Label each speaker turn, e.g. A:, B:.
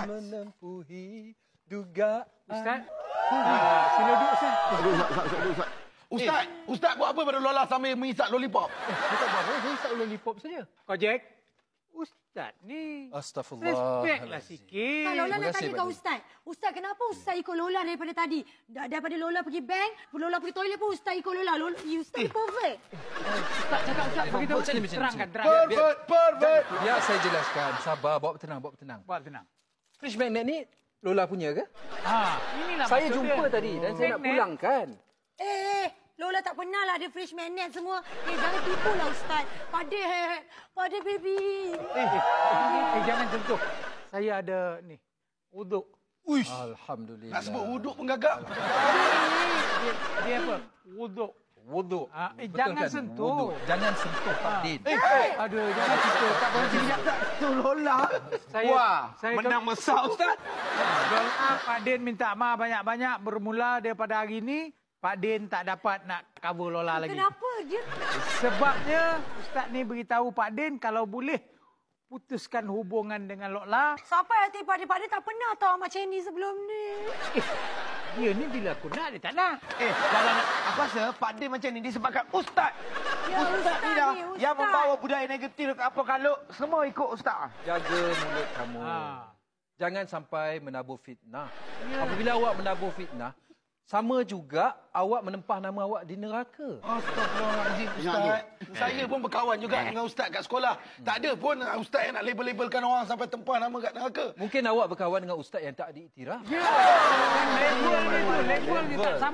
A: Ustaz.
B: Menempuhi dugaan.
C: Ustaz. Sila duduk, Ustaz.
A: Ustaz buat apa pada Lola sambil mengisap lollipop?
B: Kita buat apa? Saya isap lollipop saja.
C: Kau Jack. Ustaz ni.
B: Astagfirullah.
C: Respeklah sikit.
D: Kak, Lola
B: Terima
D: nak
B: kasih,
D: tanya kat
B: Pak
D: Ustaz. Ustaz, kenapa Ustaz ikut Lola daripada tadi? Daripada Lola pergi bank, Lola pergi toilet pun Ustaz ikut Lola. Ustaz perfect.
C: Ustaz cakap, Ustaz beritahu.
B: macam ni.
C: Terangkan.
A: Pervert.
B: Biar saya jelaskan. Sabar, bawa tenang.
C: Buat tenang.
B: Fridge magnet ni Lola punya ke?
C: Inilah
B: Saya
C: maksud
B: jumpa
C: dia.
B: tadi dan saya nak
C: Magnet.
B: pulangkan.
D: Lola tak pernah lah ada fridge magnet semua. Jangan tipu lah Ustaz. Pada baby.
C: Jangan sentuh. Saya ada ni. Uduk.
A: Uish.
B: Alhamdulillah.
A: Nak sebut wuduk pun gagap.
C: Dia apa? Uduk.
B: Wuduk. Betul
C: Jangan
B: kan?
C: sentuh.
B: Wuduk. Jangan sentuh, Pak Din.
C: Aduh, jangan sentuh. Tak boleh sekejap.
A: Tu Lola.
C: Saya
A: menang besar Ustaz.
C: Doa Pak Din minta maaf banyak-banyak. Bermula daripada hari ini, Pak Din tak dapat nak cover Lola lagi.
D: Kenapa dia?
C: Sebabnya Ustaz ni beritahu Pak Din kalau boleh putuskan hubungan dengan Lola.
D: Sampai hati Pak Din tak pernah tahu macam ni sebelum ni.
C: Dia ni bila aku nak, dia tak nak.
A: Kalau aku rasa Pak Din macam ni disebabkan Ustaz.
D: Ya,
A: Ustaz ni dah
D: Ustaz.
A: yang membawa budaya negatif dekat apa kalau semua ikut Ustaz.
B: Jaga mulut kamu. Jangan sampai menabur fitnah. Apabila awak menabur fitnah, sama juga awak menempah nama awak di neraka.
A: Astagfirullahaladzim, Ustaz. Saya pun berkawan juga dengan Ustaz kat sekolah. Tak ada pun Ustaz yang nak label-labelkan orang sampai tempah nama kat neraka.
B: Mungkin awak berkawan dengan ustaz yang tak diiktiraf.
C: Label ni tu, label ni tak sama.